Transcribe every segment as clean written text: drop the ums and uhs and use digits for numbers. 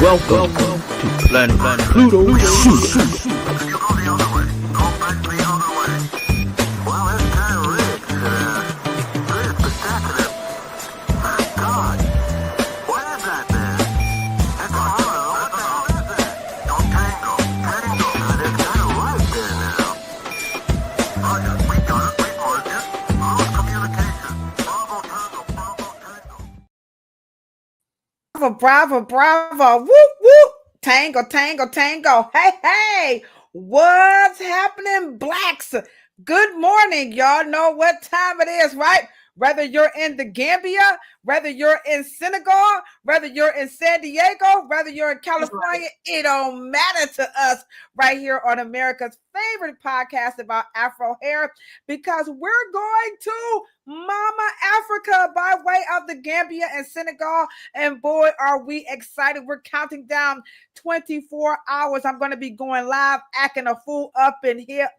Welcome to Planet Pluto. Bravo, bravo, whoop, whoop, tango, tango, tango. Hey, hey, what's happening, blacks? Good morning. Y'all know what time it is, right? Whether you're in the Gambia, whether you're in Senegal, whether you're in San Diego, whether you're in California, it don't matter to us right here on America's favorite podcast about Afro hair, because we're going to Mama Africa by way of the Gambia and Senegal. And boy, are we excited. We're counting down 24 hours. I'm going to be going live, acting a fool up in here,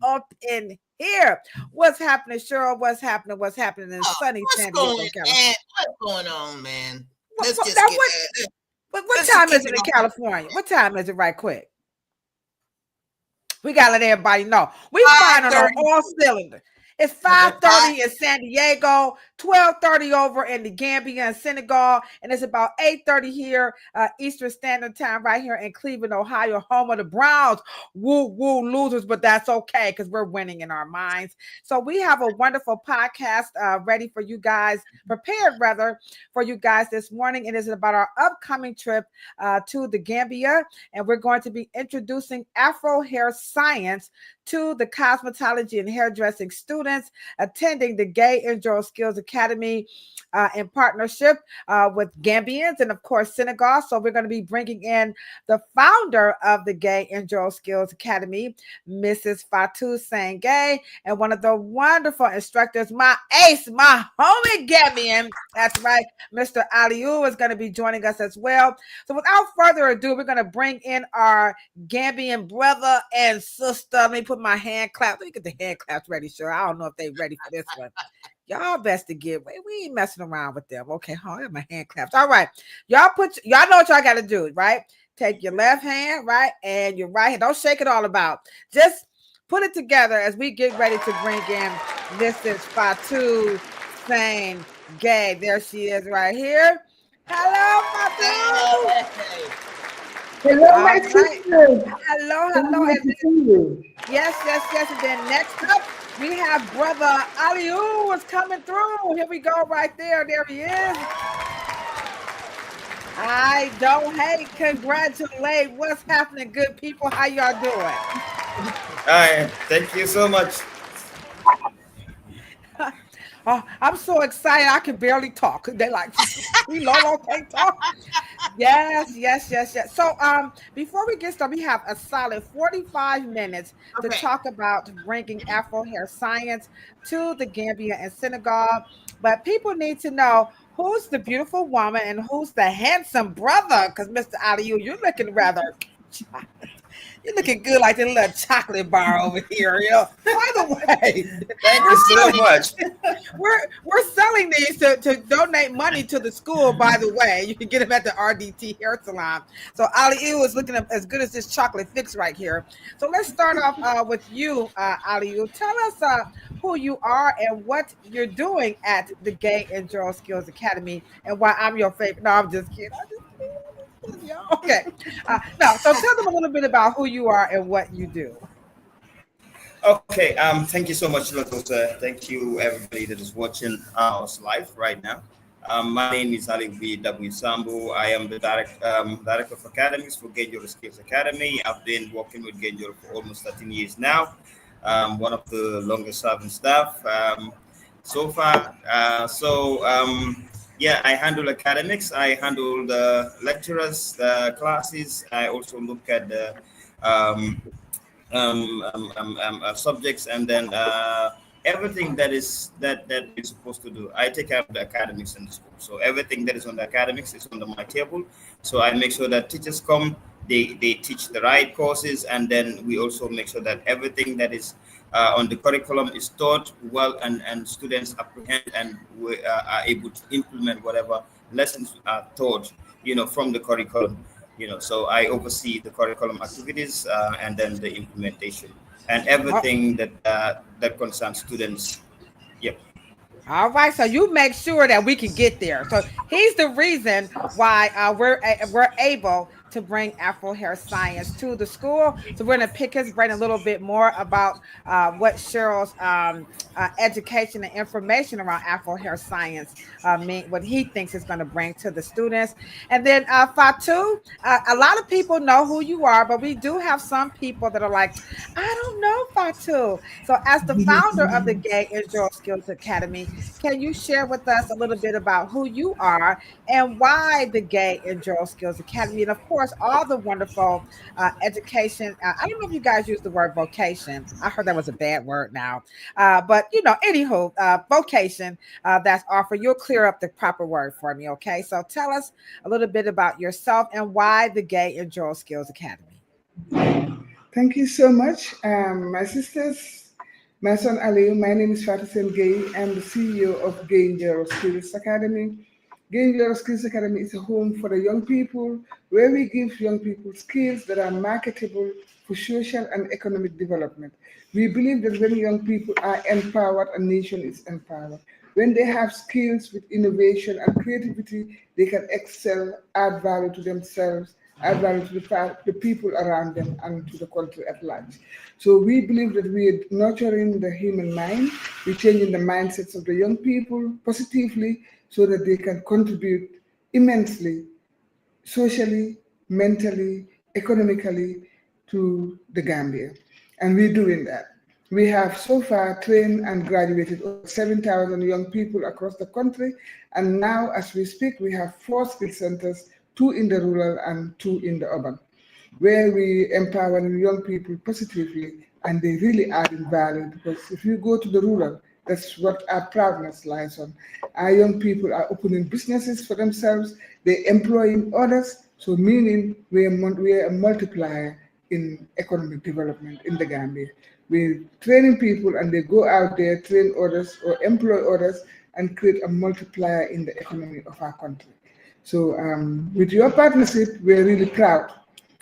What's happening, Cheryl? What's happening? What's happening in sunny San Diego, California? What's going on, man? Let's what time is it in California? What time is it, right quick? We got to let everybody know. We find on all cylinders. It's 5:30 in San Diego, 12:30 over in the Gambia and Senegal, and it's about 8:30 here, Eastern Standard Time, right here in Cleveland, Ohio, home of the Browns. Woo, woo, losers, but that's okay because we're winning in our minds. So we have a wonderful podcast ready for you guys, prepared rather for you guys this morning. It is about our upcoming trip to the Gambia, and we're going to be introducing Afro Hair Science to the cosmetology and hairdressing students attending the Gaye and Njorro Skills Academy in partnership with Gambians and, of course, Senegal. So we're going to be bringing in the founder of the Gaye and Njorro Skills Academy, Mrs. Fatou Saine, and one of the wonderful instructors, my ace, my homie Gambian. That's right, Mr. Aliou is going to be joining us as well. So without further ado, we're going to bring in our Gambian brother and sister. Let me put my hand clap. Let me get the hand claps ready, sure. I don't know if they're ready for this one. Y'all best to give. We ain't messing around with them. Okay, I have my hand claps. All right. Y'all know what y'all got to do, right? Take your left hand, right, and your right hand. Don't shake it all about. Just put it together as we get ready to bring in Mrs. Fatou Saine Gaye. There she is right here. Hello, Fatou. Hello, my sister. Hello. Yes. And then next up, we have brother Aliou is coming through. Here we go, right there. There he is. I don't hate. Congratulate. What's happening, good people? How y'all doing? Hi. Thank you so much. Oh, I'm so excited. I can barely talk. They like, Lolo can't talk. Yes. So, before we get started, we have a solid 45 minutes to talk about bringing Afro Hair Science to the Gambia and Senegal. But people need to know who's the beautiful woman and who's the handsome brother. Because Mr. Aliou, you're looking rather. You're looking good like that little chocolate bar over here. By the way, thank you so much. We're selling these to donate money to the school. By the way, you can get them at the RDT Hair Salon. So Aliou is looking as good as this chocolate fix right here. So let's start off with you, Aliou. Tell us who you are and what you're doing at the Gaye and Njorro Skills Academy, and why I'm your favorite. No, I'm just kidding. Okay. So tell them a little bit about who you are and what you do. Okay. Thank you so much, Ladosha. Thank you, everybody that is watching us live right now. My name is Ali W. Sambu. I am the director of academies for Gaye and Njorro Skills Academy. I've been working with Gaye and Njorro for almost 13 years now. One of the longest serving staff so far. Yeah, I handle academics. I handle the lecturers, the classes. I also look at the subjects, and then everything that we're supposed to do, I take care of the academics in the school. So everything that is on the academics is under my table. So I make sure that teachers come, they teach the right courses, and then we also make sure that everything that is on the curriculum is taught well, and students apprehend and we, are able to implement whatever lessons are taught, from the curriculum. So I oversee the curriculum activities, and then the implementation and everything that concerns students. Yep. All right, so you make sure that we can get there. So he's the reason why we're able to bring Afro Hair Science to the school. So we're going to pick his brain a little bit more about what Cheryl's education and information around Afro Hair Science mean, what he thinks is going to bring to the students. And then Fatou, a lot of people know who you are, but we do have some people that are like, I don't know Fatou. So as the founder of the Gaye and Senegal Skills Academy, can you share with us a little bit about who you are and why the Gaye and Senegal Skills Academy, and of course, all the wonderful education. I don't know if you guys use the word vocation. I heard that was a bad word now, but anywho, vocation that's offered. You'll clear up the proper word for me, okay? So tell us a little bit about yourself and why the Gaye and Senegal Skills Academy. Thank you so much, my sisters, my son Ali. My name is Fatou Gaye. I'm the CEO of Gaye and Njorro Skills Academy. Gaye and Njorro Skills Academy is a home for the young people where we give young people skills that are marketable for social and economic development. We believe that when young people are empowered, a nation is empowered. When they have skills with innovation and creativity, they can excel, add value to themselves, add value to the people around them and to the country at large. So we believe that we are nurturing the human mind, we're changing the mindsets of the young people positively so that they can contribute immensely, socially, mentally, economically to the Gambia. And we're doing that. We have so far trained and graduated over 7,000 young people across the country. And now, as we speak, we have 4 skill centers, 2 in the rural and 2 in the urban, where we empower young people positively, and they really add in value. Because if you go to the rural, that's what our proudness lies on. Our young people are opening businesses for themselves, they're employing others, so meaning we are a multiplier in economic development in the Gambia. We're training people and they go out there, train others or employ others and create a multiplier in the economy of our country. So with your partnership, we're really proud.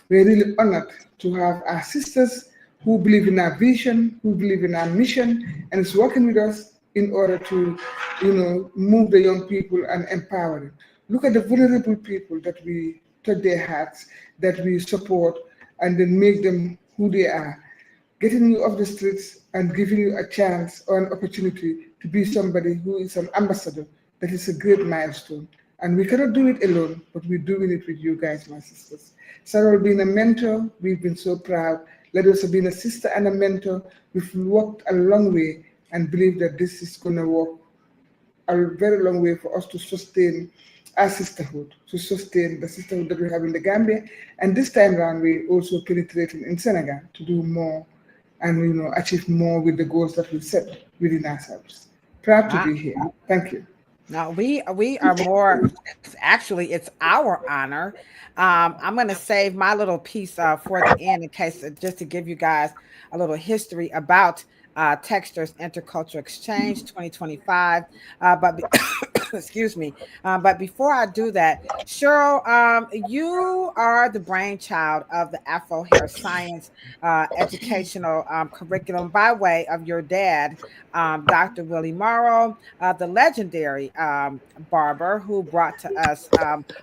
We're really honored to have our sisters who believe in our vision, who believe in our mission, and is working with us in order to, move the young people and empower them. Look at the vulnerable people that we touch their hearts, that we support, and then make them who they are. Getting you off the streets and giving you a chance or an opportunity to be somebody who is an ambassador, that is a great milestone. And we cannot do it alone, but we're doing it with you guys, my sisters. Cheryl being a mentor, we've been so proud. Ladosha being a sister and a mentor, we've walked a long way and believe that this is going to walk a very long way for us to sustain our sisterhood, to sustain the sisterhood that we have in the Gambia. And this time around, we're also penetrating in Senegal to do more and achieve more with the goals that we set within ourselves. Proud to be here. Thank you. Now we are more. Actually, it's our honor. I'm going to save my little piece for the end, in case just to give you guys a little history about Textures Intercultural Exchange 2025. But excuse me. But before I do that, Cheryl, you are the brainchild of the Afro Hair Science educational curriculum by way of your dad, Dr. Willie Morrow, the legendary barber who brought to us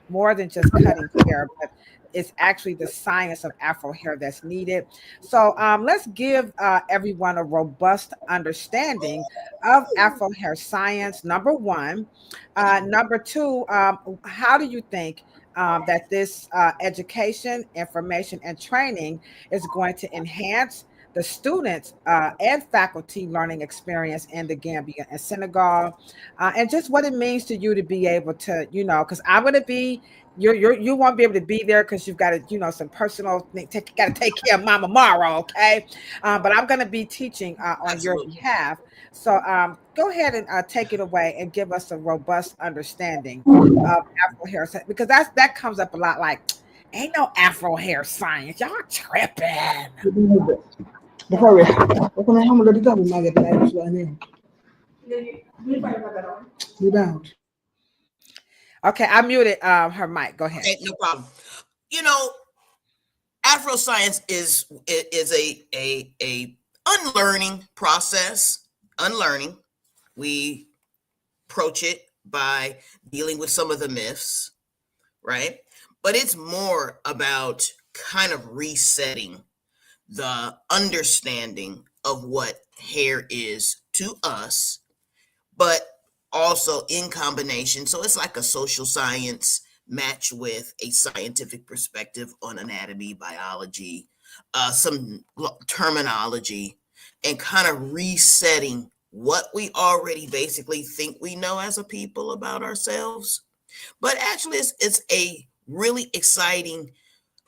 more than just cutting hair, but it's actually the science of Afro hair that's needed. So let's give everyone a robust understanding of Afro hair science, number one. Number two, how do you think that this education, information, and training is going to enhance the students and faculty learning experience in the Gambia and Senegal, and just what it means to you to be able to, because I'm going to be you won't be able to be there because you've got to, some personal thing. Got to take care of Mama Morrow, okay? But I'm going to be teaching on your Absolutely. behalf. So go ahead and take it away and give us a robust understanding of Afro hair science, because that comes up a lot. Like, ain't no Afro hair science. Y'all tripping. Before we, what can I have a little bit of maggot like this one? Rebound. Okay, I muted her mic. Go ahead. Okay, no problem. You know, Afro science is a unlearning process. Unlearning. We approach it by dealing with some of the myths, right? But it's more about kind of resetting the understanding of what hair is to us, but also in combination. So it's like a social science matched with a scientific perspective on anatomy, biology, some terminology, and kind of resetting what we already basically think we know as a people about ourselves. But actually, it's a really exciting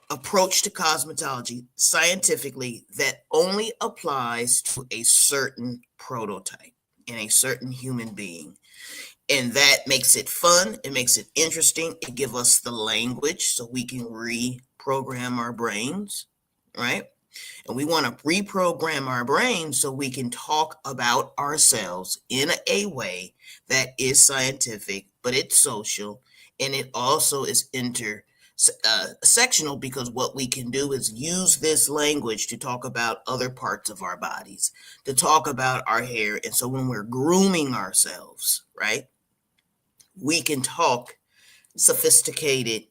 approach to cosmetology scientifically that only applies to a certain prototype in a certain human being. And that makes it fun. It makes it interesting. It gives us the language so we can reprogram our brains, right? And we want to reprogram our brains so we can talk about ourselves in a way that is scientific, but it's social, and it also is sectional, because what we can do is use this language to talk about other parts of our bodies, to talk about our hair. And so when we're grooming ourselves, right, we can talk sophisticated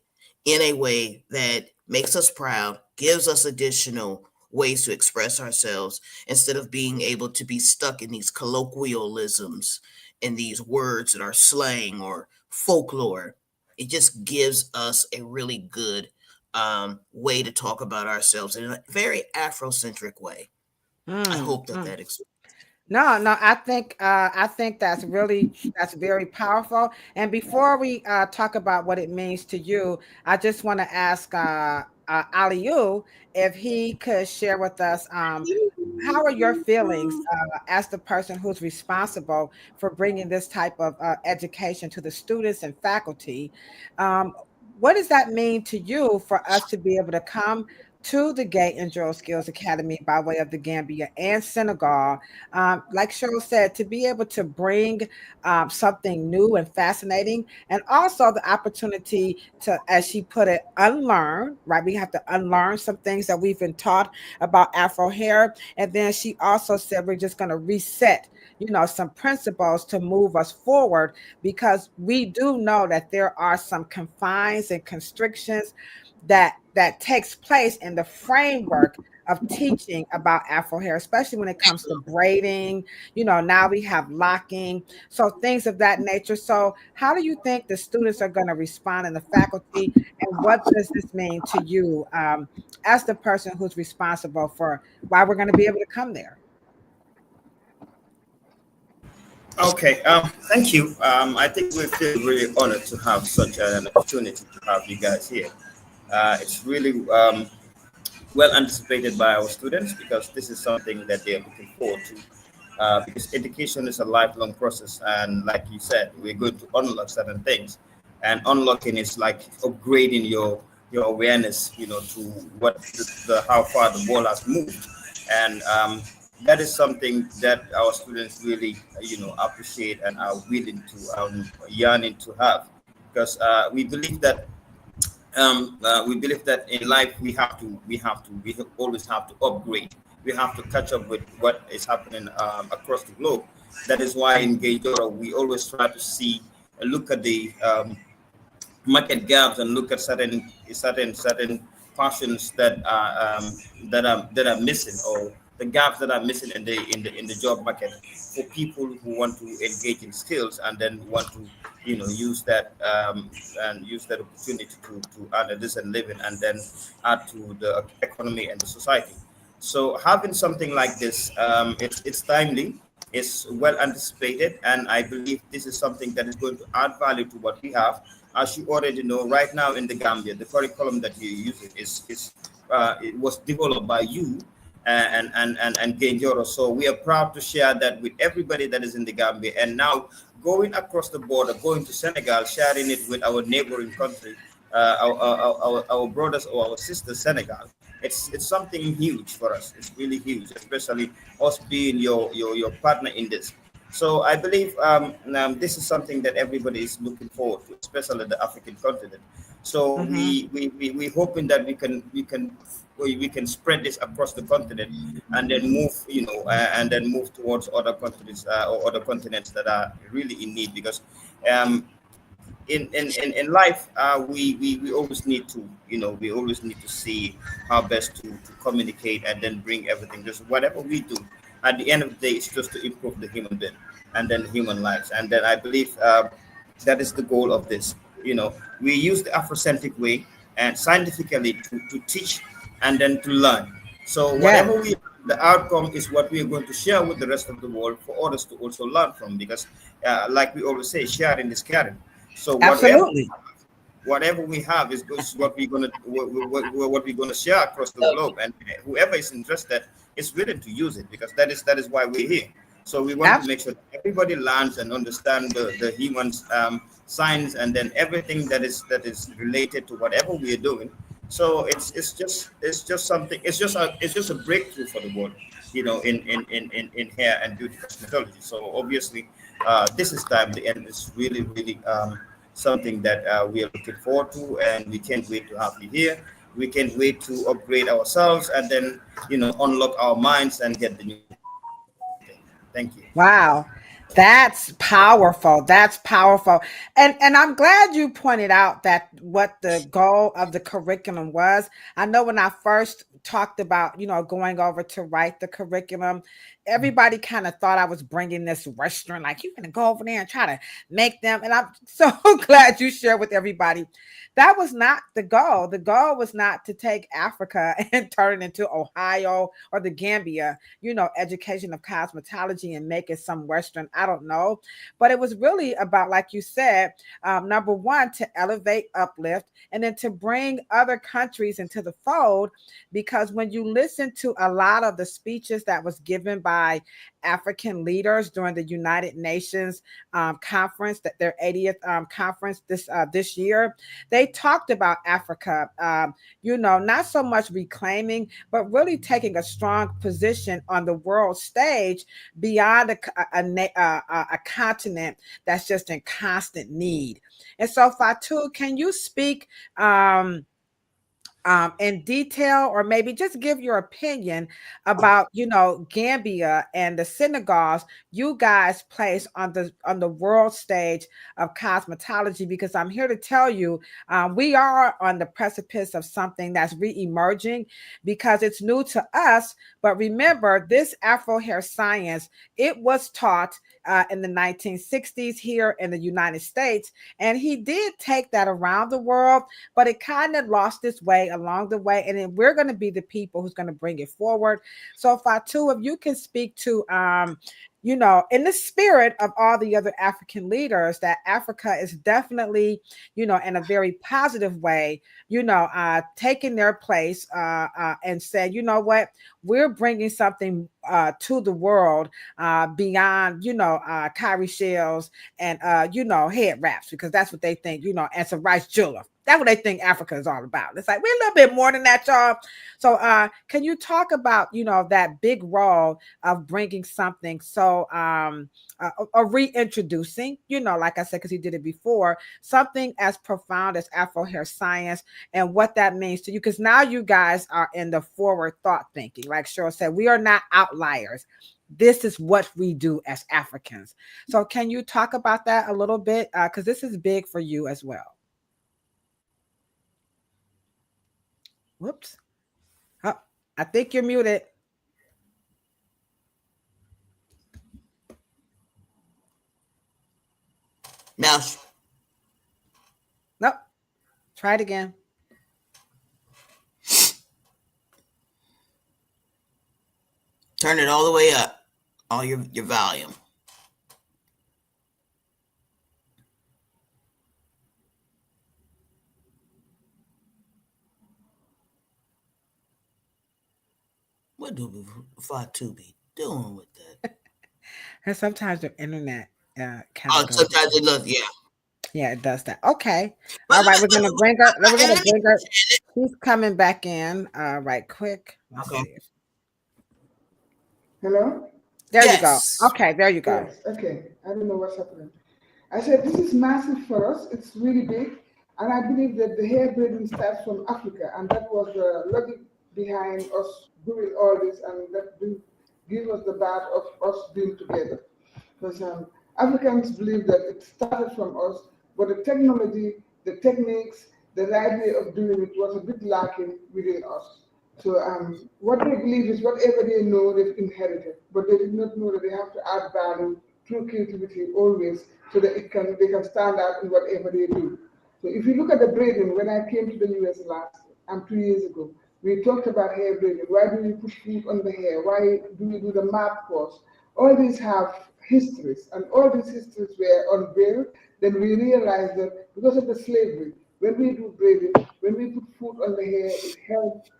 in a way that makes us proud, gives us additional ways to express ourselves, instead of being able to be stuck in these colloquialisms and these words that are slang or folklore. It just gives us a really good way to talk about ourselves in a very Afrocentric way. I hope that explains. No, I think that's very powerful. And before we talk about what it means to you, I just want to ask Aliyu if he could share with us how are your feelings as the person who's responsible for bringing this type of education to the students and faculty? Um, what does that mean to you for us to be able to come to the Gaye and Njorro Skills Academy by way of the Gambia and Senegal? Like Cheryl said, to be able to bring something new and fascinating, and also the opportunity to, as she put it, unlearn, right? We have to unlearn some things that we've been taught about Afro hair. And then she also said, we're just going to reset, some principles to move us forward, because we do know that there are some confines and constrictions that takes place in the framework of teaching about Afro hair, especially when it comes to braiding. Now we have locking, so things of that nature. So how do you think the students are going to respond in the faculty, and what does this mean to you as the person who's responsible for why we're going to be able to come there? Okay, thank you. I think we feel really honored to have such an opportunity to have you guys here. It's really well anticipated by our students, because this is something that they're looking forward to. Because education is a lifelong process, and like you said, we're going to unlock certain things, and unlocking is like upgrading your awareness, to what the how far the ball has moved, and that is something that our students really, appreciate and are willing to yearning to have, because we believe that in life we always have to upgrade. We have to catch up with what is happening across the globe. That is why in Gaydora we always try to see, look at the market gaps, and look at certain passions that are missing, or the gaps that are missing in the job market, for people who want to engage in skills, and then want to use that and use that opportunity to earn a decent living, and then add to the economy and the society. So having something like this, it's timely, it's well anticipated, and I believe this is something that is going to add value to what we have, as you already know, right now in the Gambia, the curriculum that you're using it was developed by you and Gaye Njorro. So we are proud to share that with everybody that is in the Gambia. And now going across the border, going to Senegal, sharing it with our neighboring country, our brothers or our sisters, Senegal. It's something huge for us. It's really huge, especially us being your partner in this. So I believe this is something that everybody is looking forward to, especially the African continent. So we hoping that we can spread this across the continent and then move, and then move towards other countries or other continents that are really in need, because um, in life we always need to, we always need to see how best to communicate and then bring everything, just whatever we do at the end of the day, it's just to improve the human being and then human lives. And then I believe that is the goal of this. We use the Afrocentric way and scientifically to teach and then to learn. So Yeah, whatever the outcome is what we are going to share with the rest of the world for others to also learn from, because like we always say, sharing is caring. So absolutely. whatever we have is what what we're gonna share across the globe, and whoever is interested is willing to use it, because that is why we're here. So we want to make sure that everybody learns and understand the human science, and then everything that is related to whatever we are doing. So it's just something. It's just a breakthrough for the world, in hair and beauty cosmetology. So obviously, this is time. The end is really something that we are looking forward to, and we can't wait to have you here. We can't wait to upgrade ourselves and then unlock our minds and get the new thing. Thank you. Wow. That's powerful. That's powerful. And I'm glad you pointed out that what the goal of the curriculum was. I know when I first talked about, going over to write the curriculum, everybody kind of thought I was bringing this restaurant, like you're going to go over there and try to make them. And I'm so glad you shared with everybody. That was not the goal. The goal was not to take Africa and turn it into Ohio or the Gambia, education of cosmetology and make it some Western. I don't know. But it was really about, like you said, number one, to elevate, uplift, and then to bring other countries into the fold. Because when you listen to a lot of the speeches that was given by African leaders during the United Nations conference, that their 80th conference this year, they talked about Africa, not so much reclaiming, but really taking a strong position on the world stage beyond a continent that's just in constant need. And so, Fatou, can you speak in detail, or maybe just give your opinion about, Gambia and the Senegals you guys place on the world stage of cosmetology? Because I'm here to tell you, we are on the precipice of something that's re-emerging, because it's new to us. But remember, this Afro Hair Science, it was taught in the 1960s here in the United States, and he did take that around the world, but it kind of lost its way along the way. And then we're going to be the people who's going to bring it forward. So Fatou, if you can speak to, in the spirit of all the other African leaders, that Africa is definitely, in a very positive way, taking their place and said, you know what, we're bringing something to the world beyond, Kyrie shells and, head wraps, because that's what they think, and some rice jollof. That's what they think Africa is all about. It's like, we're a little bit more than that, y'all. So can you talk about, that big role of bringing something so or reintroducing, like I said, because he did it before, something as profound as Afro Hair Science, and what that means to you? Because now you guys are in the forward thought thinking. Like Cheryl said, we are not outliers. This is what we do as Africans. So can you talk about that a little bit? Because this is big for you as well. Whoops. Oh, I think you're muted. Now, Nope. Try it again. turn it all the way up, all your volume. What do Fatou be doing with that? And sometimes the internet kind Oh, of goes. sometimes it looks, yeah. Yeah, it does that. Okay. But All right, we're gonna bring her. We're and gonna let me bring her. She's coming back in. Right quick. Let's okay. see. Hello? There you go. Yes. Okay, there you go. Yes, okay. I don't know what's happening. I said this is massive for us. It's really big. And I believe that the hair braiding starts from Africa. And that was the logic behind us doing all this and that give us the bath of us being together. Because Africans believe that it started from us, but the technology, the techniques, the right way of doing it was a bit lacking within us. So what they believe is whatever they know they've inherited, but they did not know that they have to add value through creativity always, so that they can stand out in whatever they do. So if you look at the braiding, when I came to the US last 2 years ago, we talked about hair braiding. Why do we put food on the hair? Why do we do the map course? All these have histories, and all these histories were unveiled. Then we realized that because of the slavery, when we do braiding, when we put food on the hair, it helps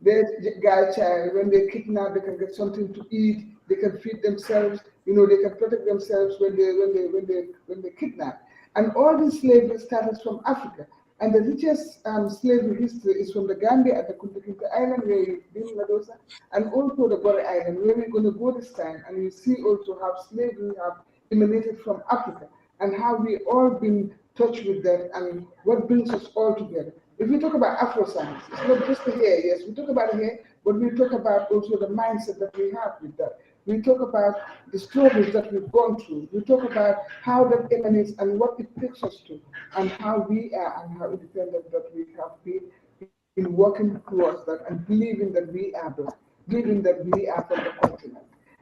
their guy child, when they kidnap, they can get something to eat, they can feed themselves, they can protect themselves when they kidnap. And all this slavery started from Africa. And the richest slavery history is from the Gambia at the Kunta Island where you've been, Ladosha, and also the Gore Island, where we're going to go this time. And you see also how slavery have emanated from Africa and how we all been touched with that and what brings us all together. If we talk about Afro science, it's not just the hair, yes, we talk about the hair, but we talk about also the mindset that we have with that. We talk about the struggles that we've gone through. We talk about how that emanates and what it takes us to, and how we are and how independent that we have been in working towards that and believing that we are black, believing that we are from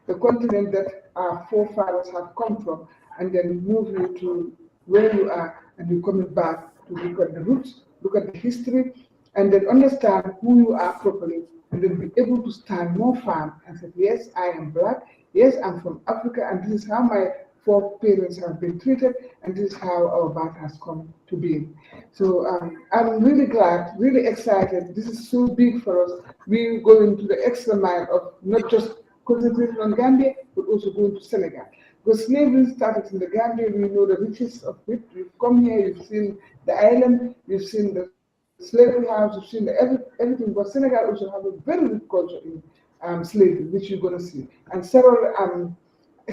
the continent that our forefathers have come from, and then move you to where you are, and you're coming back to look at the roots, look at the history, and then understand who you are properly, and then be able to stand more firm and say, yes, I am black, yes, I'm from Africa, and this is how my foreparents have been treated, and this is how our birth has come to be. So I'm really glad, really excited. This is so big for us. We're going to the extra mile of not just concentrating on Gambia, but also going to Senegal. Because slavery started in the Gambia, we know the riches of it. You've come here, you've seen the island, you've seen the slavery house, you've seen everything. But Senegal also have a very rich culture in slavery, which you're going to see. And several,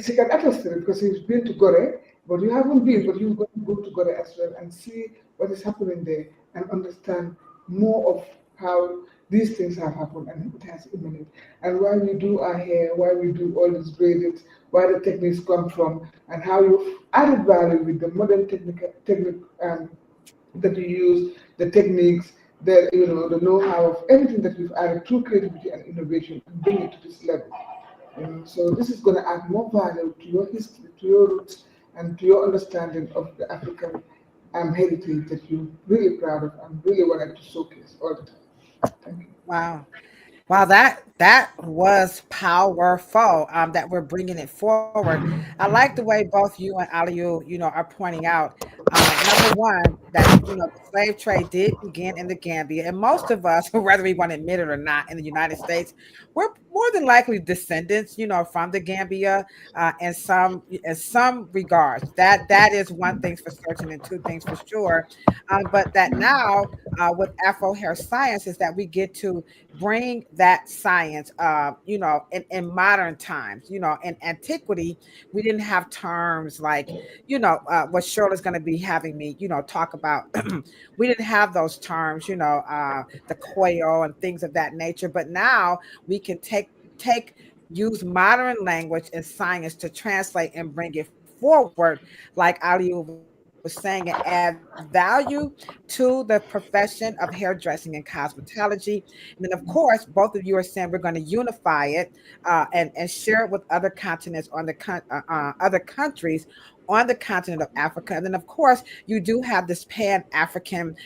she can attest to it because he's been to Gore, but you haven't been, but you're going to go to Gore as well and see what is happening there and understand more of how these things have happened and it has emanated, and why we do our hair, why we do all these braidings, where the techniques come from, and how you've added value with the modern technique that you use, the techniques, the know-how of everything that we've added through creativity and innovation and bring it to this level. So this is going to add more value to your history, to your roots, and to your understanding of the African heritage that you're really proud of and really wanted to showcase all the time. Thank you. Wow. Wow, that was powerful. That we're bringing it forward. I like the way both you and Aliyu, are pointing out. Number one, that the slave trade did begin in the Gambia, and most of us, whether we want to admit it or not, in the United States, we're more than likely descendants, from the Gambia, in some regards. That is one thing for certain, and two things for sure. But that now, with Afro Hair Science, is that we get to bring that science, in modern times. In antiquity, we didn't have terms like, what Shirley's going to be having me, talk about. We didn't have those terms, the quail and things of that nature. But now we can take use modern language and science to translate and bring it forward, like Ali was saying, and add value to the profession of hairdressing and cosmetology. And then, of course, both of you are saying we're going to unify it, and share it with other continents other countries on the continent of Africa. And then, of course, you do have this Pan African,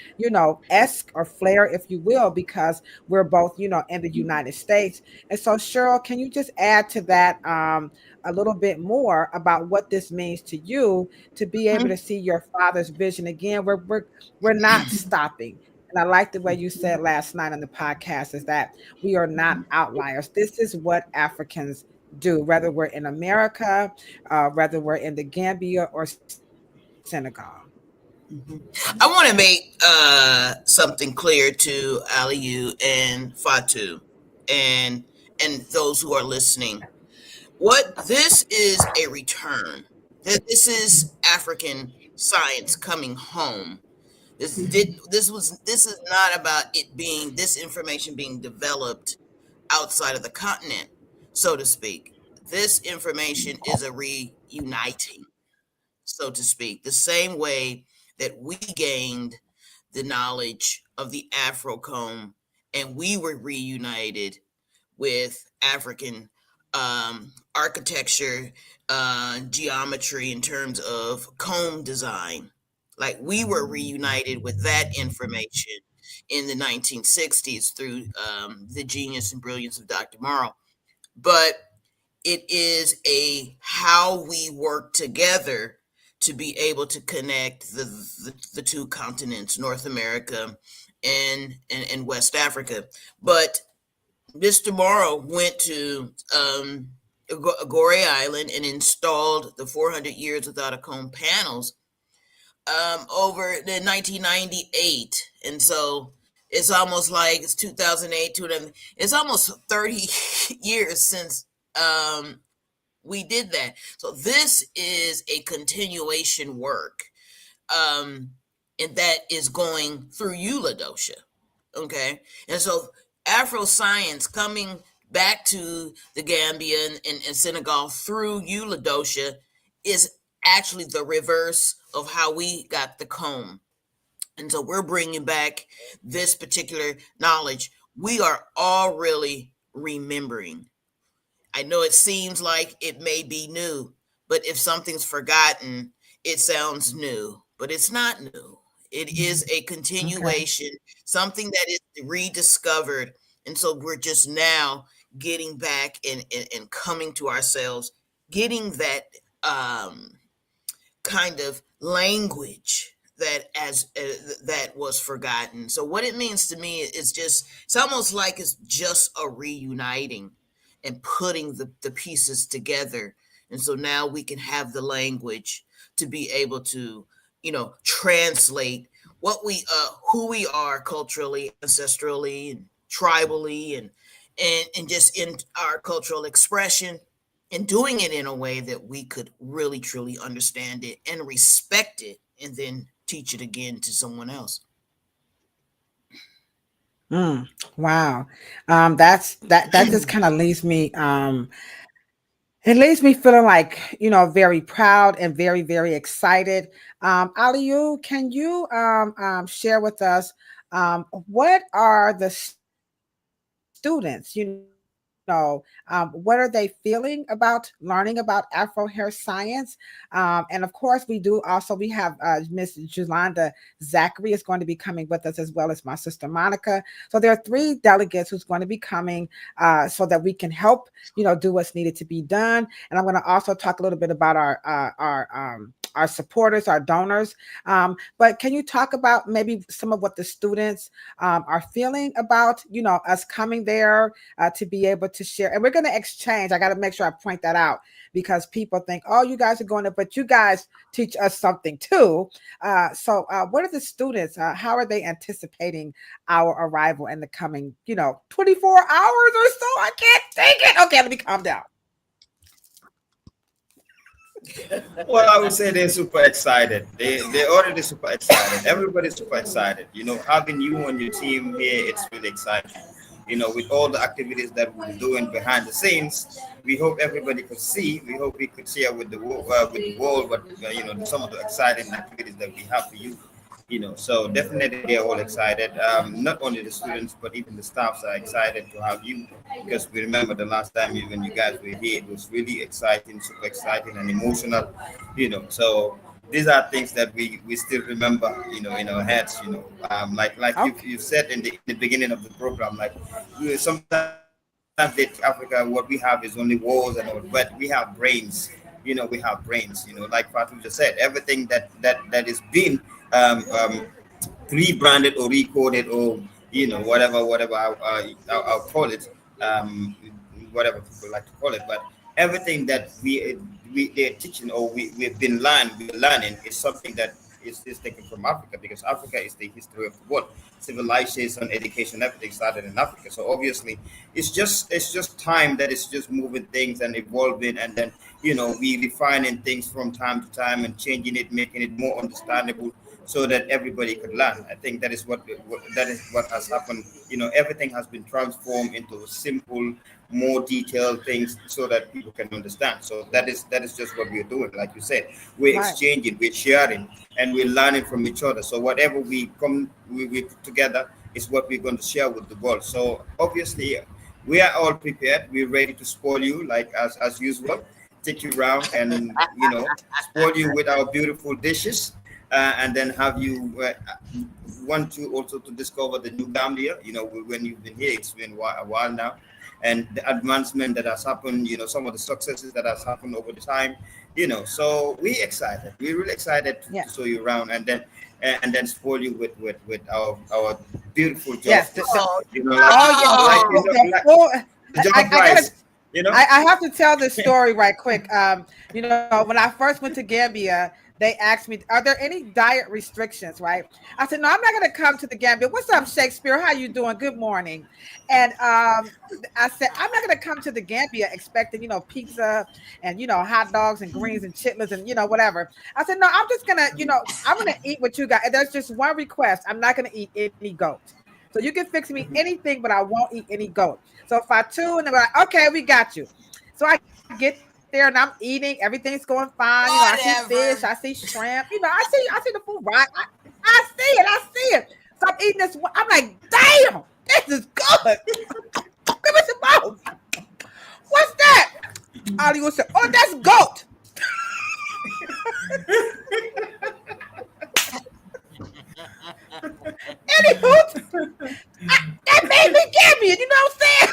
esque or flair, if you will, because we're both, in the United States. And so, Cheryl, can you just add to that a little bit more about what this means to you to be able to see your father's vision again? We're not stopping. And I like the way you said last night on the podcast is that we are not outliers. This is what Africans do, whether we're in America, whether we're in the Gambia or Senegal. I want to make something clear to Aliyu and Fatou and those who are listening. What this is a return. This is African science coming home. This is not about it being this information being developed outside of the continent, so to speak. This information is a reuniting, so to speak, the same way that we gained the knowledge of the Afro comb and we were reunited with African architecture, geometry in terms of comb design. Like we were reunited with that information in the 1960s through the genius and brilliance of Dr. Morrow. But it is a how we work together to be able to connect the two continents, North America and West Africa. But Mr. Morrow went to Gore Island and installed the 400 years without a comb panels over the 1998, and so it's almost like it's 2008 it's almost 30 years since we did that. So this is a continuation work, and that is going through you, Ladosha. Okay, and so Afro Science coming back to the Gambia and Senegal through you, Ladosha, is actually the reverse of how we got the comb. And so we're bringing back this particular knowledge. We are all really remembering. I know it seems like it may be new, but if something's forgotten, it sounds new, but it's not new. It is a continuation, something that is rediscovered. And so we're just now getting back and coming to ourselves, getting that kind of language that that was forgotten. So what it means to me is just, it's almost like it's just a reuniting and putting the pieces together. And so now we can have the language to be able to, translate what who we are culturally, ancestrally, and tribally, and just in our cultural expression, and doing it in a way that we could really truly understand it and respect it, and then teach it again to someone else. Wow. That just kind of leaves me it leaves me feeling like, very proud and very, very excited. Aliyu, can you share with us what are the students, what are they feeling about learning about Afro Hair Science? And of course, we have Miss Jolanda Zachary is going to be coming with us, as well as my sister Monica. So there are 3 delegates who's going to be coming so that we can help, do what's needed to be done. And I'm going to also talk a little bit about our supporters, our donors. But can you talk about maybe some of what the students are feeling about, us coming there to be able to share? And we're going to exchange. I got to make sure I point that out, because people think, oh, you guys are going to, but you guys teach us something too. So what are the students? How are they anticipating our arrival in the coming, 24 hours or so? I can't take it. Okay, let me calm down. Well, I would say they're super excited. They're already super excited. Everybody's super excited. Having you on your team here, it's really exciting. With all the activities that we're doing behind the scenes, we hope everybody could see. We hope we could share with the world, what some of the exciting activities that we have for you. So definitely they're all excited. Not only the students, but even the staffs are excited to have you, because we remember the last time when you guys were here, it was really exciting, super exciting and emotional. So these are things that we still remember, in our heads. You said in the beginning of the program, like sometimes they Africa, what we have is only walls and all, but we have brains. We have brains. Like Fatou just said, everything that is being rebranded or recoded or whatever I'll call it, whatever people like to call it. But everything that they're teaching or we're learning is something that is taken from Africa, because Africa is the history of the world. Civilization, education, everything started in Africa. So obviously, it's just time that is just moving things and evolving, and then we refining things from time to time and changing it, making it more understandable, so that everybody could learn. I think that is what has happened. Everything has been transformed into simple, more detailed things so that people can understand. So that is just what we're doing. Like you said, we're Right. exchanging, we're sharing, and we're learning from each other. So whatever we put together is what we're going to share with the world. So obviously, we are all prepared. We're ready to spoil you, like as usual. Take you around and spoil you with our beautiful dishes, and then have you want to also to discover the new Gambia. When you've been here, it's been a while now, and the advancement that has happened. Some of the successes that has happened over the time. So we excited. We're really excited to Yeah. show you around, and then spoil you with our beautiful Yes. justice. Oh Like, yeah. like Well, the job I gotta. price. I have to tell this story right quick. When I first went to Gambia, they asked me, "Are there any diet restrictions?" Right? I said, "No, I'm not going to come to the Gambia." What's up, Shakespeare? How you doing? Good morning. And I said, "I'm not going to come to the Gambia expecting, pizza and hot dogs and greens and chitlins and whatever." I said, "No, I'm just gonna, I'm gonna eat what you got. And there's just one request: I'm not going to eat any goat. So you can fix me anything, but I won't eat any goat." So Fatou and they're like, "Okay, we got you." So I get there and I'm eating, everything's going fine. I see fish, I see shrimp, I see the food, right? I see it. So I'm eating this. I'm like, damn, this is good. Give me some more. What's that? Ali will say, "Oh, that's goat." Anywho, that made me Gambian, you know what I'm saying?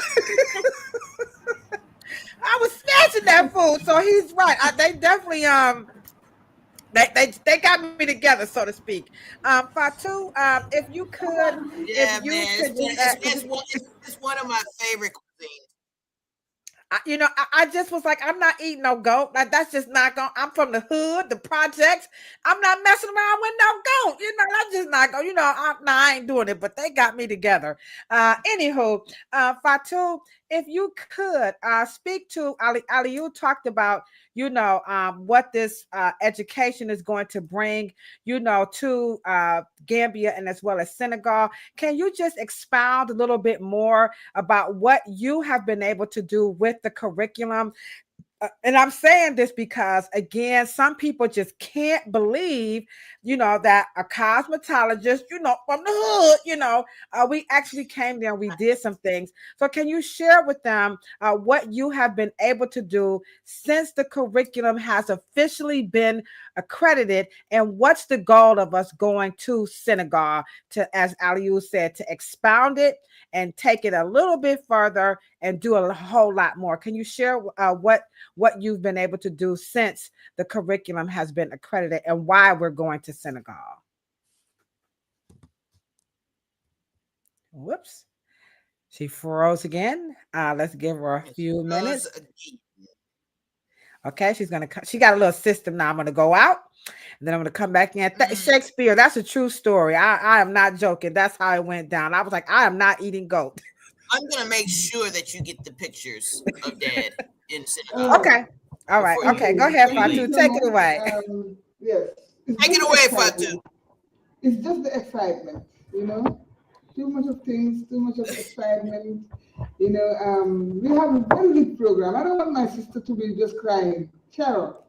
I was snatching that food, so he's right. They definitely they got me together, so to speak. Fatou, if you could, Yeah, if you man, could just, it's one of my favorite cuisines. I just was like, I'm not eating no goat. Like that's just not going. I'm from the hood, the projects. I'm not messing around with no goat. That's just not going. I ain't doing it. But they got me together. Anywho, Fatou, if you could speak to Ali, you talked about what this education is going to bring, to Gambia and as well as Senegal. Can you just expound a little bit more about what you have been able to do with the curriculum? And I'm saying this because, again, some people just can't believe, that a cosmetologist, from the hood, we actually came there and we did some things. So can you share with them what you have been able to do since the curriculum has officially been accredited, and what's the goal of us going to Senegal to, as Aliou said, to expound it and take it a little bit further and do a whole lot more? Can you share what you've been able to do since the curriculum has been accredited and why we're going to Senegal? Whoops. She froze again. Let's give her a few minutes. Okay, she got a little system now. I'm going to go out and then I'm going to come back in. Shakespeare, that's a true story. I am not joking. That's how it went down. I was like, I am not eating goat. I'm going to make sure that you get the pictures of Dad in Senegal. Okay. All right. Okay. Go ahead, Fatou. Take it away. Yes. Take it away, Fatou. It's just the excitement, Too much of things, too much of excitement. We have a very good program. I don't want my sister to be just crying. Cheryl.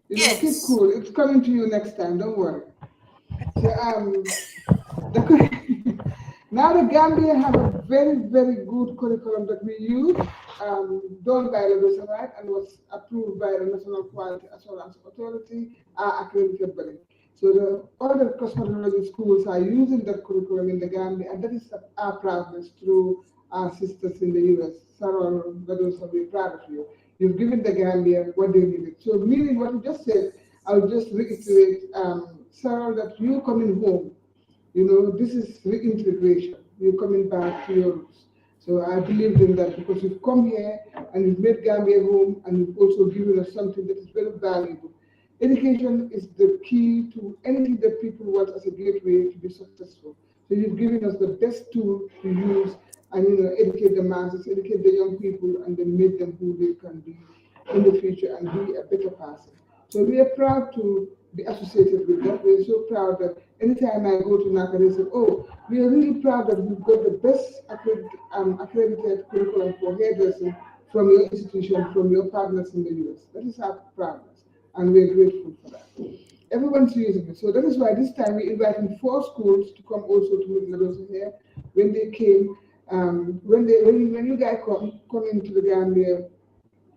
Yes. Keep cool. It's coming to you next time. Don't worry. So, now the Gambia have a very, very good curriculum that we use, done by Ladosha, right, and was approved by the National Quality Assurance Authority, our accredited body. So the other cosmetology schools are using that curriculum in the Gambia, and that is our progress through our sisters in the US. Sarah, Ladosha, we're proud of you. You've given the Gambia what they needed. So meaning what you just said, I'll just reiterate Sarah, that you coming home, this is reintegration. You're coming back to your roots. So I believed in that because you've come here and you've made Gambia home and you've also given us something that is very valuable. Education is the key to anything that people want as a gateway to be successful. So you've given us the best tool to use and educate the masses, educate the young people, and then make them who they can be in the future and be a better person. So we are proud to be associated with that. We're so proud that anytime I go to NACA, they say, oh, we are really proud that we've got the best accredited curriculum for hairdressing from your institution, from your partners in the US. That is our proudness, and we're grateful for that. Everyone's using it. So that is why this time we invited 4 schools to come also to meet Ladosha here. When they came, when you guys come into the Gambia,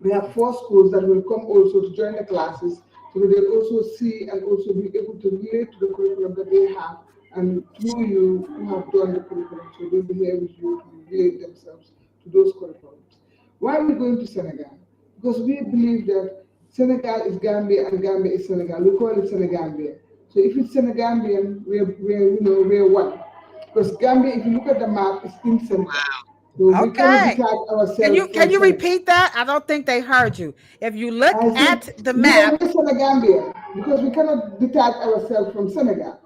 we have 4 schools that will come also to join the classes, so that they'll also see and also be able to relate to the curriculum that they have, and through you who have done the curriculum, so they'll be here with you to relate themselves to those curriculums. Why are we going to Senegal? Because we believe that Senegal is Gambia and Gambia is Senegal. We call it Senegambia. So if it's Senegambian, we're one. Because Gambia, if you look at the map, is in Senegal. Wow. So we cannot detach ourselves. Can you repeat that? I don't think they heard you. If you look at the map, we're Senegambia because we cannot detach ourselves from Senegal.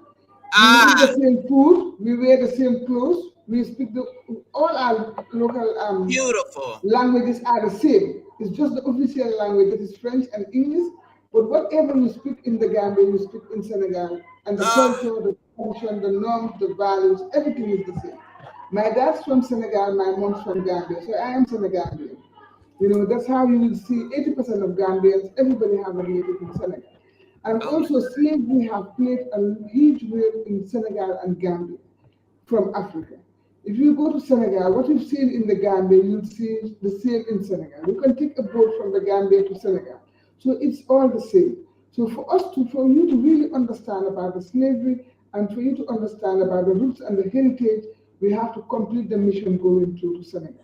We eat the same food, we wear the same clothes, we speak all our local beautiful languages are the same. It's just the official language that is French and English. But whatever you speak in the Gambia, you speak in Senegal, and the culture, the function, the norms, the values, everything is the same. My dad's from Senegal, my mom's from Gambia, so I am Senegambian. That's how you will see 80% of Gambians, everybody have a relative in Senegal. And also slavery have played a huge role in Senegal and Gambia from Africa. If you go to Senegal, what you've seen in the Gambia, you'll see the same in Senegal. You can take a boat from the Gambia to Senegal. So it's all the same. So for you to really understand about the slavery and for you to understand about the roots and the heritage, we have to complete the mission going to Senegal.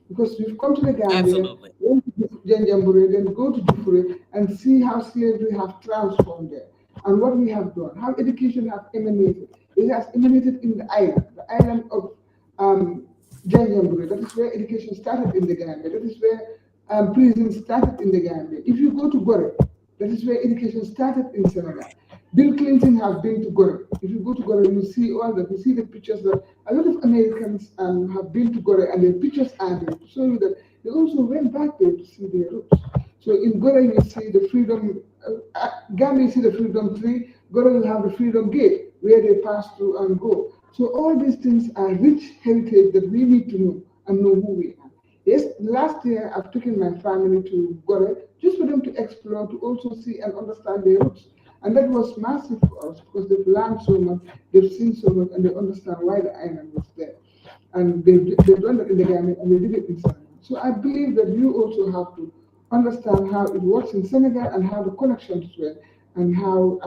Because we've come to the Gambia, went to Janjambure, then go to Jufure and see how slavery have transformed there and what we have done, how education has emanated. It has emanated in the island of Janjambure. That is where education started in the Gambia. That is where prison started in the Gambia. If you go to Gore, that is where education started in Senegal. Bill Clinton has been to Gore. If you go to Gore, you see the pictures that a lot of Americans have been to Gore, and the pictures are there to show you that they also went back there to see their roots. So in Gore, you see the freedom, Gambia, you see the freedom tree. Gore will have the freedom gate where they pass through and go. So all these things are rich heritage that we need to know and know who we are. Yes, last year I've taken my family to Gore just for them to explore, to also see and understand their roots. And that was massive for us because they've learned so much, they've seen so much, and they understand why the island was there. And they've done that in the Gambia and they did it in Senegal. So I believe that you also have to understand how it works in Senegal and how the connections were and how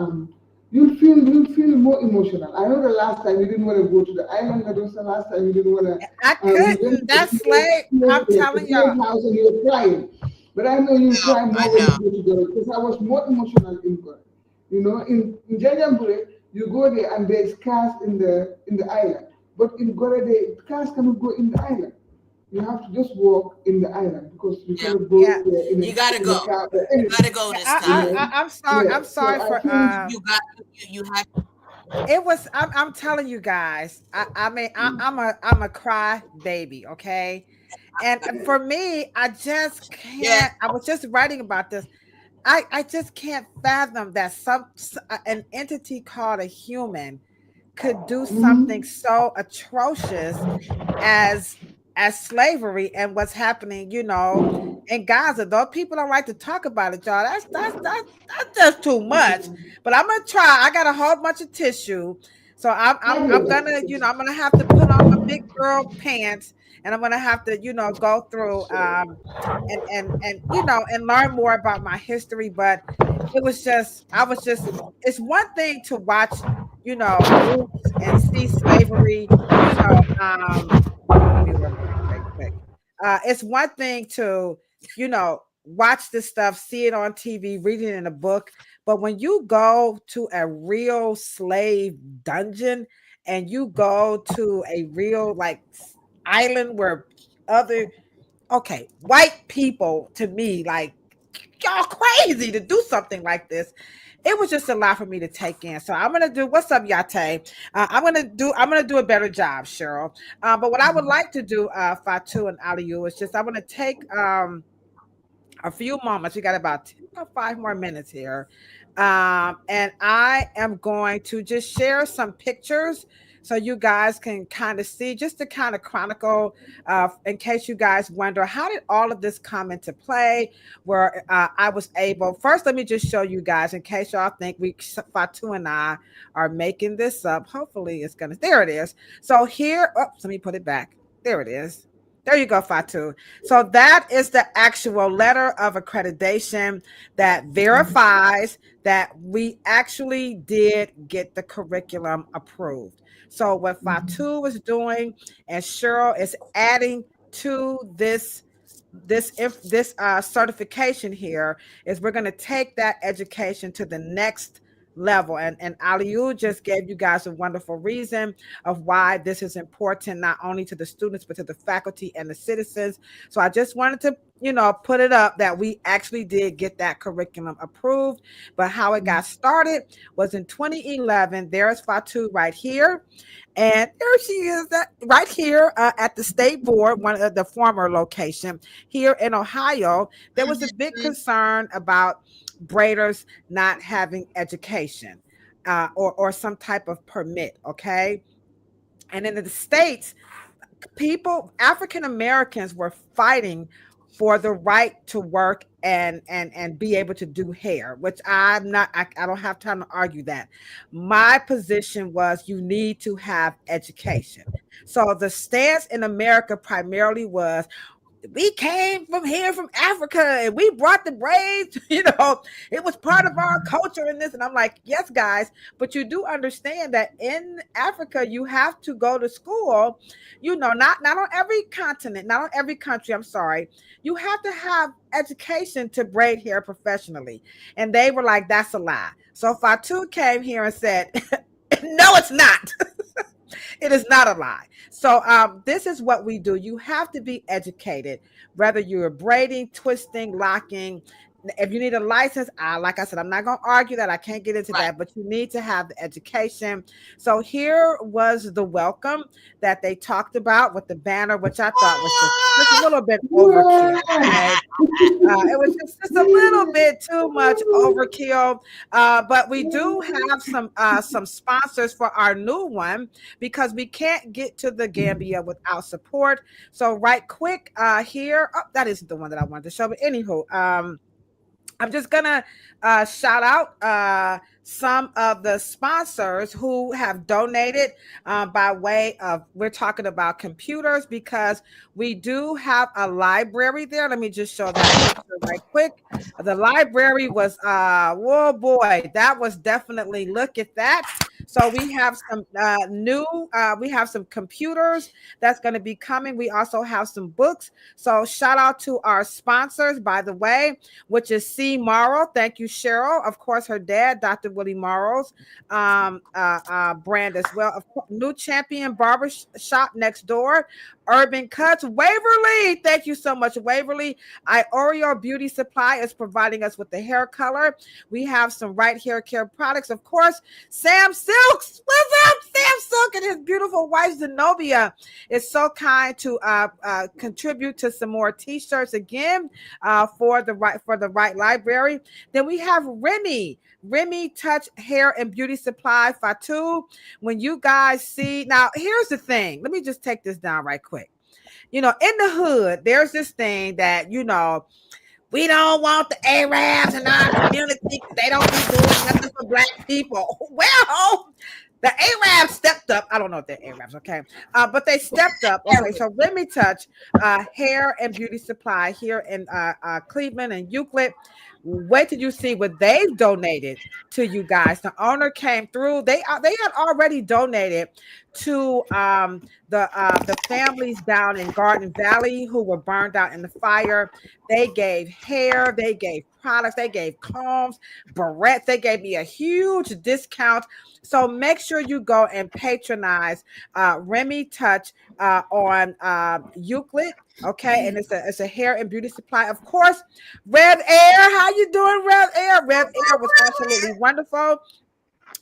you'll feel more emotional. I know the last time you didn't want to go to the island. That was the last time you didn't want to. I couldn't. That's slave. I'm telling y'all. House and you were crying, but I know you cry more when you go to Gore because I was more emotional in Gore. In Janjambure, you go there and there's cars in the island, but in Gore, the cars cannot go in the island. You have to just walk in the island because you cannot go there. You gotta go. You gotta go this time. I'm sorry. Yeah, I'm sorry for you have. It was. I'm telling you guys. I'm a cry baby. Okay, and for me, I just can't. Yeah. I was just writing about this. I just can't fathom that an entity called a human could do something so atrocious as slavery and what's happening, in Gaza. Though people don't like to talk about it, y'all. That's just too much. But I'm gonna try. I got a whole bunch of tissue, so I'm gonna, I'm gonna have to put on my big girl pants, and I'm gonna have to, go through and learn more about my history. But it's one thing to watch, groups and see slavery, it's one thing to, watch this stuff, see it on TV, read it in a book. But when you go to a real slave dungeon and you go to a real like island where other white people, to me, like, y'all crazy to do something like this. It was just a lot for me to take in. So I'm gonna do what's up, Yate. I'm gonna do a better job, Cheryl. But what I would like to do, Fatou and Aliyu, is just I'm gonna take a few moments. We got about 5 more minutes here. And I am going to just share some pictures so you guys can kind of see, just to kind of chronicle, in case you guys wonder, how did all of this come into play, where I was able, first, let me just show you guys, in case y'all think Fatou and I are making this up. Hopefully it's going to, there it is. So here, oops, let me put it back. There it is. There you go, Fatou. So that is the actual letter of accreditation that verifies that we actually did get the curriculum approved. So what Fatou is doing and Cheryl is adding to this certification here is we're going to take that education to the next level. And Aliyu just gave you guys a wonderful reason of why this is important, not only to the students, but to the faculty and the citizens. So I just wanted to, put it up that we actually did get that curriculum approved. But how it got started was in 2011. There's Fatou right here. And there she is, that right here at the state board, one of the former location here in Ohio. There was a big concern about braiders not having education or some type of permit. Okay. And in the States, African Americans were fighting for the right to work and be able to do hair, which I don't have time to argue that. My position was you need to have education. So the stance in America primarily was, we came from here from Africa and we brought the braids, it was part of our culture and this. And I'm like, yes, guys, but you do understand that in Africa, you have to go to school, not on every continent, not on every country. I'm sorry. You have to have education to braid hair professionally. And they were like, that's a lie. So Fatou came here and said, no, it's not. It is not a lie. So this is what we do. You have to be educated, whether you're braiding, twisting, locking. If you need a license, like I said, I'm not going to argue that. I can't get into that, but you need to have the education. So here was the welcome that they talked about with the banner, which I thought was just a little bit overkill. Okay? It was just a little bit too much overkill. But we do have some sponsors for our new one, because we can't get to the Gambia without support. So right quick here, that isn't the one that I wanted to show, but anywho, I'm just gonna shout out some of the sponsors who have donated by way of, we're talking about computers, because we do have a library there. Let me just show that picture right quick. The library was, whoa boy, that was definitely, look at that. So we have some we have some computers that's going to be coming. We also have some books. So shout out to our sponsors, by the way, which is Morrow. Thank you, Cheryl. Of course, her dad, Dr. Willie Morrow's brand as well. Of course, New Champion Barber Shop next door. Urban Cuts, Waverly. Thank you so much, Waverly. Oreo Beauty Supply is providing us with the hair color. We have some Wright hair care products. Of course, Sam Silks. What's up, Sam Silk and his beautiful wife, Zenobia, is so kind to contribute to some more t-shirts again for the Wright Library. Then we have Remy Touch Hair and Beauty Supply, Fatou. When you guys see, now here's the thing. Let me just take this down right quick. In the hood, there's this thing that, we don't want the Arabs in our community. They don't be doing nothing for Black people. Well, the Arabs stepped up. I don't know if they're Arabs, okay? But they stepped up. Okay, so let me touch hair and beauty supply here in Cleveland and Euclid. Wait till you see what they've donated to you guys. The owner came through. They had already donated to the families down in Garden Valley who were burned out in the fire. They gave hair, they gave products, they gave combs, barrettes. They gave me a huge discount. So make sure you go and patronize Remy Touch on Euclid. Okay, and it's a hair and beauty supply. Of course, Rev Air. How you doing, Rev Air? Rev Air was absolutely wonderful.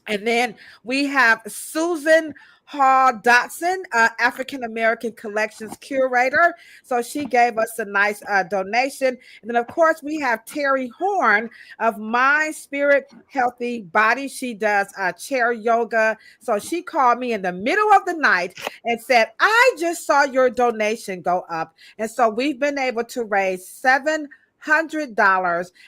And then we have Susan Hall Dotson, African American Collections Curator. So she gave us a nice donation. And then, of course, we have Terry Horn of Mind, Spirit, Healthy Body. She does chair yoga. So she called me in the middle of the night and said, I just saw your donation go up. And so we've been able to raise $700.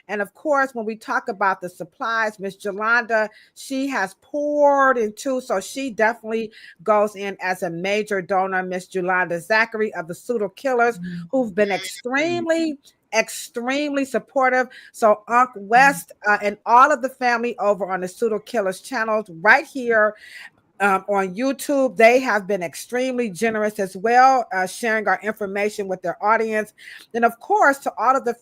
And of course, when we talk about the supplies, Miss Jolanda, she has poured into, so she definitely goes in as a major donor. Miss Jolanda Zachary of the Pseudo Killers, who've been extremely supportive. So Unc West and all of the family over on the Pseudo Killers channels right here on YouTube, they have been extremely generous as well, sharing our information with their audience. Then, of course, to all of the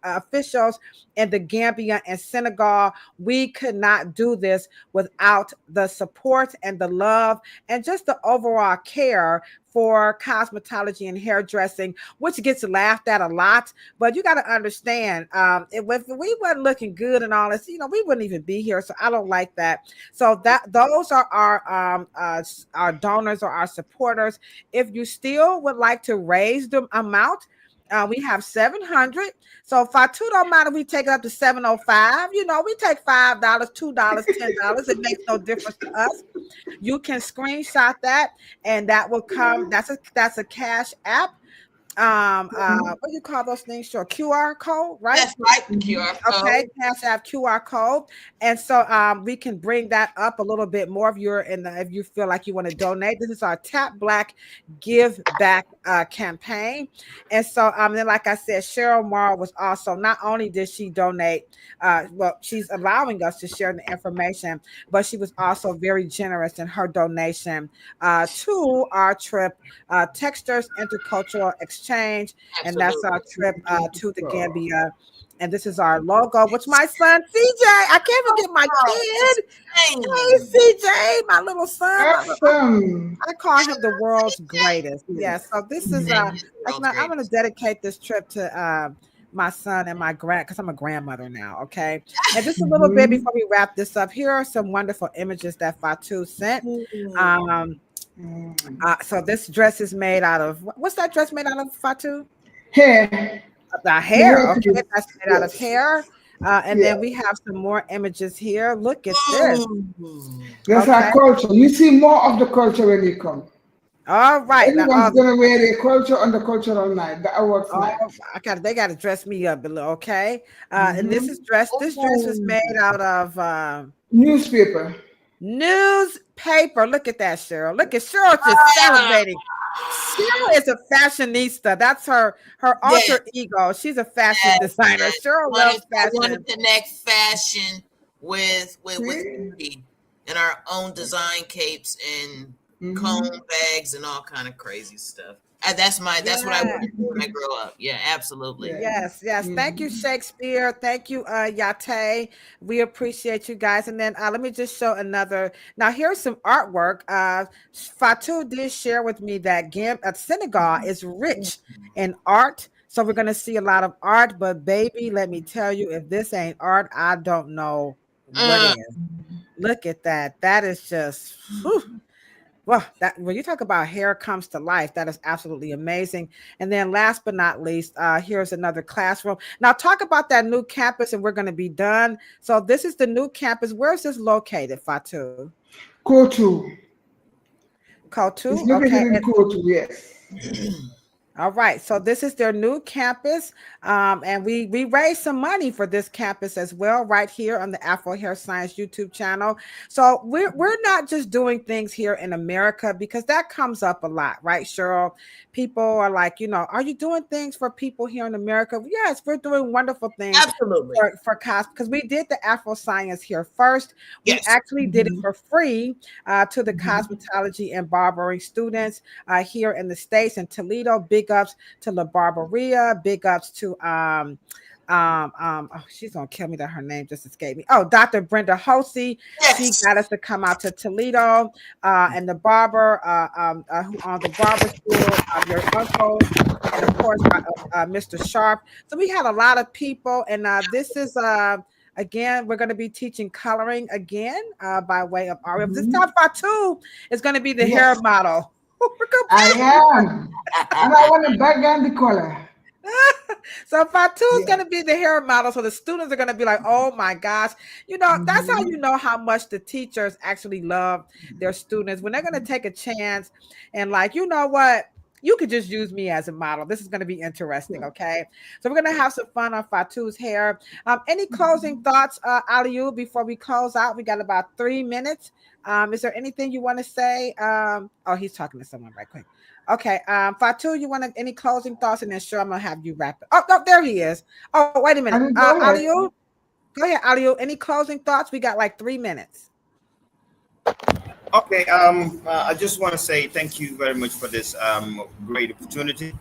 officials in the Gambia and Senegal, we could not do this without the support and the love and just the overall care for cosmetology and hairdressing, which gets laughed at a lot. But you got to understand, if we weren't looking good and all this, we wouldn't even be here. So I don't like that. So those are our donors or our supporters. If you still would like to raise the amount, we have 700. So Fatou don't mind if we take it up to 705. We take $5, $2, $10. It makes no difference to us. You can screenshot that, and that will come. That's a Cash App. What do you call those things? Sure, QR code, right? That's right, QR code. Okay, Cash App QR code, and so we can bring that up a little bit more if you feel like you want to donate. This is our Tap Black Give Back campaign, and so then, like I said, Cheryl Morrow was also, not only did she donate, she's allowing us to share the information, but she was also very generous in her donation to our trip, Textures Intercultural Exchange. And that's our trip to the Gambia. And this is our logo, which my son CJ, I can't forget my kid. Hey CJ, my little son. Awesome. I call him the world's greatest. Yeah. So this is I'm going to dedicate this trip to my son and my because I'm a grandmother now. Okay. And just a little bit before we wrap this up, here are some wonderful images that Fatou sent. So this dress is made out of, what's that dress made out of, Fatou? Hair. The hair. Okay, that's made out of hair. And then we have some more images here. Look at this. That's our culture. You see more of the culture when you come. All right. Everyone's going to wear their culture on the cultural night, the awards night. They got to dress me up a little, okay? And this dress was made out of newspaper. Look at that, Cheryl. Look at Cheryl just celebrating. Cheryl is a fashionista. That's her alter ego. She's a fashion designer. Cheryl loves fashion. I want to connect fashion with beauty and our own design capes and comb bags and all kind of crazy stuff. That's what I want to do when I grow up. Yeah, absolutely. Yes. Thank you, Shakespeare. Thank you, Yate. We appreciate you guys. And then let me just show another. Now, here's some artwork. Fatou did share with me that Senegal is rich in art. So we're going to see a lot of art. But baby, let me tell you, if this ain't art, I don't know what is. Look at that. That is just... Whew. Well, when you talk about hair comes to life, that is absolutely amazing. And then last but not least, here's another classroom. Now talk about that new campus and we're going to be done. So this is the new campus. Where is this located, Fatou? Kotu. Kotu? It's located in Kotu, yes. All right, so this is their new campus, and we raised some money for this campus as well, right here on the Afro Hair Science YouTube channel. So we're not just doing things here in America, because that comes up a lot, right, Cheryl? People are like, are you doing things for people here in America? Yes, we're doing wonderful things. Absolutely. For cost, because we did the Afro Science here first. We Yes. actually did it for free to the cosmetology and barbering students here in the States, in Toledo. Big ups to La Barberia. Big ups to oh, she's gonna kill me that her name just escaped me. Oh, Dr. Brenda Hosey. Yes. She got us to come out to Toledo, and the barber who on the barber school, your uncle, and of course Mr. Sharp. So we had a lot of people, and this is again, we're going to be teaching coloring again by way of Ariel. This time Fatou is going to be the hair model. I am, and I want to back down the color. So Fatou is going to be the hair model. So the students are going to be like, oh my gosh. That's how you know how much the teachers actually love their students, when they're going to take a chance and like, you know what? You could just use me as a model. This is going to be interesting, okay? So we're going to have some fun on Fatou's hair. Any closing thoughts, Aliou, before we close out? We got about 3 minutes. Is there anything you want to say? Oh, he's talking to someone right quick. Okay, Fatou, you want any closing thoughts? And then sure, I'm gonna have you wrap it. Oh, no, there he is. Oh, wait a minute. Aliou, go ahead, Aliou. Any closing thoughts? We got like 3 minutes. Okay. I just want to say thank you very much for this great opportunity.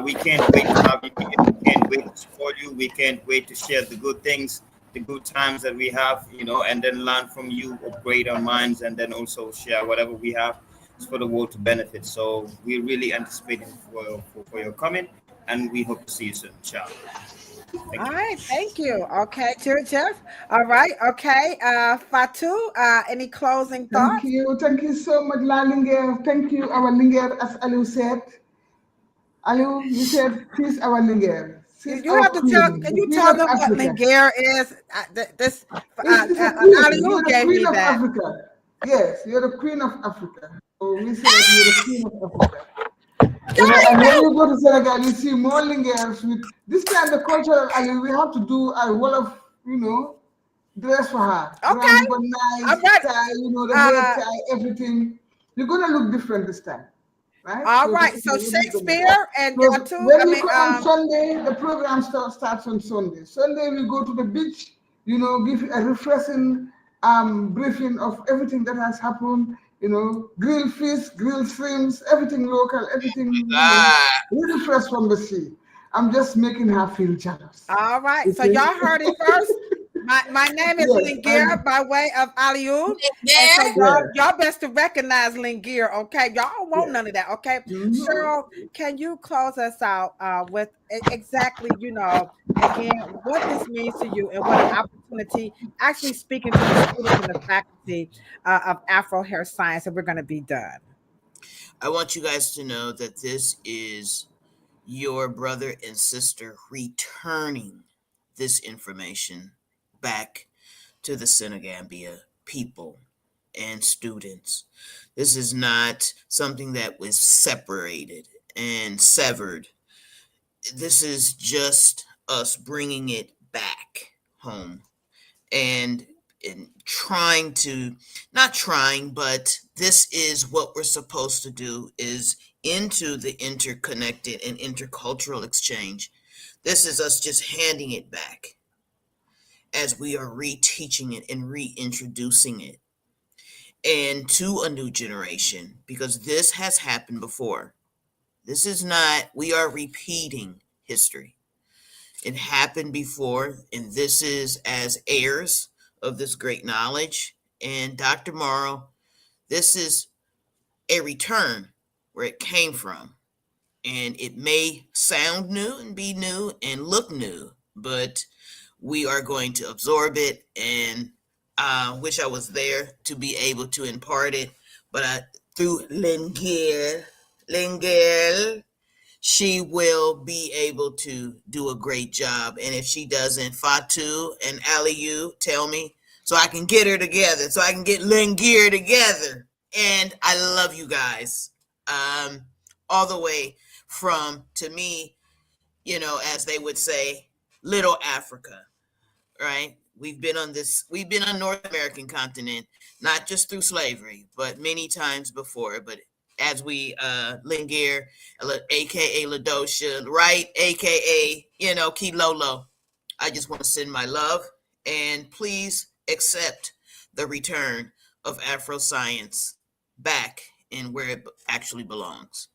We can't wait to have you. We can't wait to support you. We can't wait to share the good things, the good times that we have, and then learn from you, upgrade our minds, and then also share whatever we have for the world to benefit. So we're really anticipating for your coming, and we hope to see you soon. Ciao. All right, thank you. Okay, Jeff. All right, okay. Fatou, any closing thoughts? Thank you so much, La Linguère. Thank you, our Linguère, as Aliou said. Aliou, you said, she's our Linguère. You have to tell. Can you tell them what Linguère is? Aliou gave me that. Africa. Yes, you're the queen of Africa. So we said you're the queen of Africa. And when you go to Senegal, you see more Linguères with this kind of cultural. We have to do a wall of, dress for her. Okay. Nice tie, the hair tie, everything. You're gonna look different this time, right? All right. So Shakespeare and when you come on Sunday, the program starts on Sunday. Sunday we go to the beach. Give a refreshing briefing of everything that has happened. Grilled fish, grilled shrimps, everything local, everything really fresh from the sea. I'm just making her feel jealous. All right, so y'all heard it first. My name is Linguère by way of Aliou. So y'all best to recognize Linguère, okay? Y'all don't want none of that, okay? Cheryl, can you close us out with exactly, again, what this means to you and what an opportunity actually speaking to the students and the faculty of Afro Hair Science, and we're going to be done. I want you guys to know that this is your brother and sister returning this information back to the Senegambia people and students. This is not something that was separated and severed. This is just us bringing it back home and trying to, not trying, but this is what we're supposed to do, is into the interconnected and intercultural exchange. This is us just handing it back as we are reteaching it and reintroducing it and to a new generation, because this has happened before. This is not, we are repeating history. It happened before, and this is as heirs of this great knowledge. And Dr. Morrow, this is a return where it came from. And it may sound new and be new and look new, but we are going to absorb it, and wish I was there to be able to impart it. But through Linguère, she will be able to do a great job. And if she doesn't, Fatou and Aliou, tell me so I can get her together, so I can get Linguère together. And I love you guys. all the way from, to me, as they would say, Little Africa, right? We've been on North American continent, not just through slavery, but many times before. But as we linger, aka Ladosha, right, aka Kilolo, I just want to send my love, and please accept the return of Afro Science back in where it actually belongs.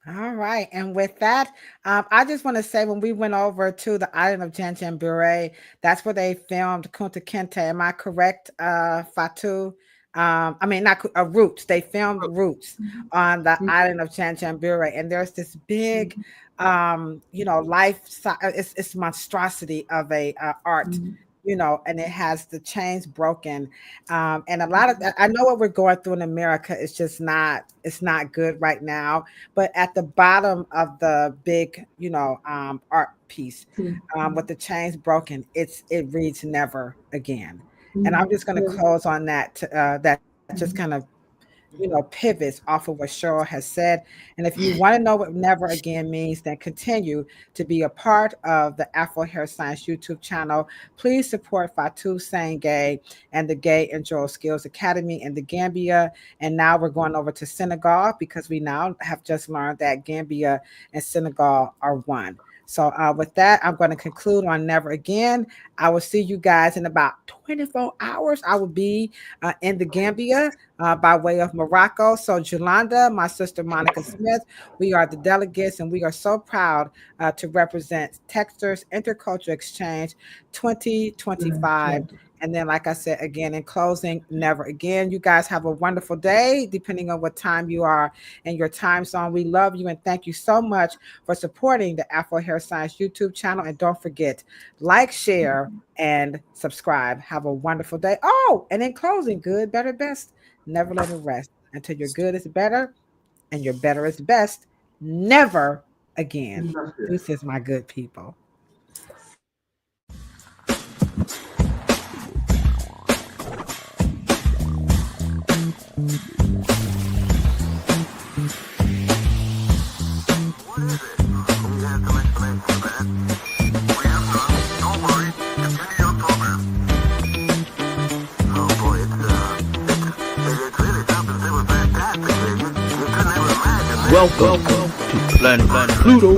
All right. And with that, I just want to say, when we went over to the island of Janjanbureh, that's where they filmed Kunta Kinte. Am I correct, Fatou? I mean, not Roots. They filmed Roots on the island of Janjanbureh. And there's this big, life, it's monstrosity of a art. And it has the chains broken. And a lot of, I know what we're going through in America is just it's not good right now. But at the bottom of the big, art piece with the chains broken, it reads "Never Again." And I'm just going to close on that. That just kind of pivots off of what Cheryl has said. And if you want to know what "never again" means, then continue to be a part of the Afro Hair Science YouTube channel. Please support Fatou, Saine, Gaye, and the Gaye and Njorro Skills Academy in the Gambia. And now we're going over to Senegal, because we now have just learned that Gambia and Senegal are one. So with that, I'm going to conclude on "Never Again." I will see you guys in about 24 hours. I will be in the Gambia by way of Morocco. So Jolanda, my sister Monica Smith, we are the delegates, and we are so proud to represent Textures Intercultural Exchange 2025. And then, like I said, again, in closing, "Never again." You guys have a wonderful day, depending on what time you are in your time zone. We love you, and thank you so much for supporting the Afro Hair Science YouTube channel. And don't forget, like, share, and subscribe. Have a wonderful day. Oh, and in closing, good, better, best. Never let it rest until your good is better and your better is best. Never again. This is my good people. Welcome to Planet Pluto.